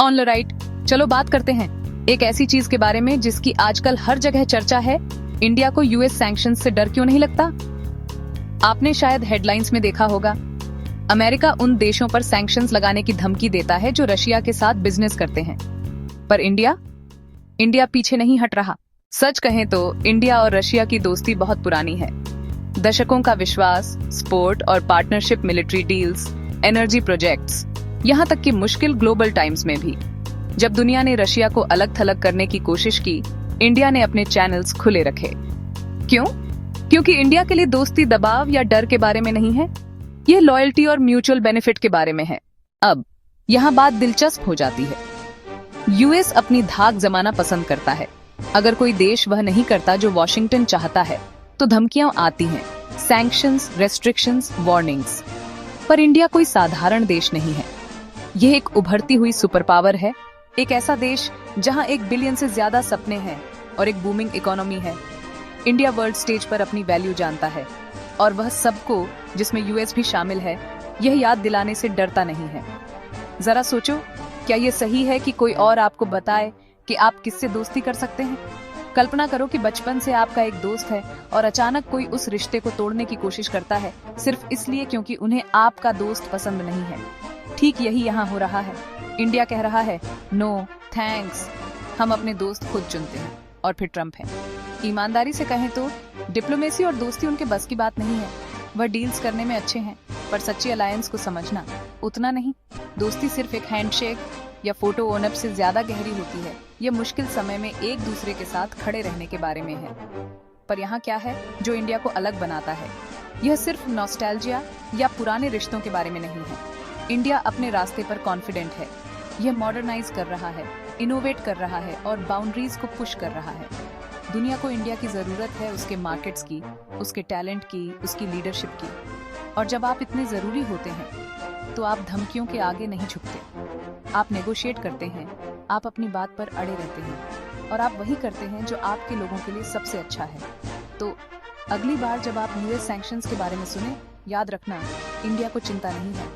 Alright, चलो बात करते हैं एक ऐसी चीज के बारे में जिसकी आजकल हर जगह चर्चा है। इंडिया को यूएस सैंक्शन से डर क्यों नहीं लगता? आपने शायद हेडलाइंस में देखा होगा, अमेरिका उन देशों पर सैंक्शंस लगाने की धमकी देता है जो रशिया के साथ बिजनेस करते हैं। पर इंडिया पीछे नहीं हट रहा। सच कहें तो इंडिया और रशिया की दोस्ती बहुत पुरानी है। दशकों का विश्वास, स्पोर्ट और partnership, military deals, energy projects, यहाँ तक कि मुश्किल ग्लोबल टाइम्स में भी। जब दुनिया ने रशिया को अलग थलग करने की कोशिश की, इंडिया ने अपने चैनल्स खुले रखे। क्यों? क्योंकि इंडिया के लिए दोस्ती दबाव या डर के बारे में नहीं है, यह लॉयल्टी और म्यूचुअल बेनिफिट के बारे में है। अब यहाँ बात दिलचस्प हो जाती है। यूएस अपनी धाक जमाना पसंद करता है। अगर कोई देश वह नहीं करता जो वॉशिंगटन चाहता है, तो धमकियां आती हैं, सैंक्शंस, रेस्ट्रिक्शंस, वार्निंग्स। पर इंडिया कोई साधारण देश नहीं है। यह एक उभरती हुई सुपर पावर है, एक ऐसा देश जहां 1 बिलियन से ज्यादा सपने हैं और एक बूमिंग इकोनॉमी है। इंडिया वर्ल्ड स्टेज पर अपनी वैल्यू जानता है, और वह सबको, जिसमें यूएस भी शामिल है, यह याद दिलाने से डरता नहीं है। जरा सोचो, क्या यह सही है कि कोई और आपको बताए कि आप किससे दोस्ती कर सकते हैं? कल्पना करो कि बचपन से आपका एक दोस्त है और अचानक कोई उस रिश्ते को तोड़ने की कोशिश करता है, सिर्फ इसलिए क्योंकि उन्हें आपका दोस्त पसंद नहीं है। ठीक यही यहाँ हो रहा है। इंडिया कह रहा है, नो थैंक्स, हम अपने दोस्त खुद चुनते हैं। और फिर ट्रंप है। ईमानदारी से कहें तो डिप्लोमेसी और दोस्ती उनके बस की बात नहीं है। वह डील्स करने में अच्छे हैं, पर सच्ची अलायंस को समझना उतना नहीं। दोस्ती सिर्फ एक हैंडशेक या फोटो ओनअप से ज्यादा गहरी होती है। यह मुश्किल समय में एक दूसरे के साथ खड़े रहने के बारे में है। पर यहाँ क्या है जो इंडिया को अलग बनाता है? यह सिर्फ नॉस्टैल्जिया या पुराने रिश्तों के बारे में नहीं है। इंडिया अपने रास्ते पर कॉन्फिडेंट है। यह मॉडर्नाइज कर रहा है, इनोवेट कर रहा है और बाउंड्रीज को पुश कर रहा है। दुनिया को इंडिया की जरूरत है, उसके मार्केट्स की, उसके टैलेंट की, उसकी लीडरशिप की। और जब आप इतने जरूरी होते हैं, तो आप धमकियों के आगे नहीं झुकते। आप नेगोशिएट करते हैं, आप अपनी बात पर अड़े रहते हैं, और आप वही करते हैं जो आपके लोगों के लिए सबसे अच्छा है। तो अगली बार जब आप यूएस सैंक्शंस के बारे में सुने, याद रखना, इंडिया को चिंता नहीं है।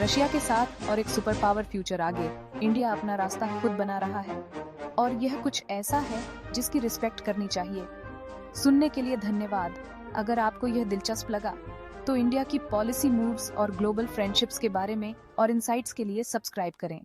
रशिया के साथ और एक सुपर पावर फ्यूचर आगे, इंडिया अपना रास्ता खुद बना रहा है। और यह कुछ ऐसा है जिसकी रिस्पेक्ट करनी चाहिए। सुनने के लिए धन्यवाद। अगर आपको यह दिलचस्प लगा, तो इंडिया की पॉलिसी मूव्स और ग्लोबल फ्रेंडशिप्स के बारे में और इनसाइट्स के लिए सब्सक्राइब करें।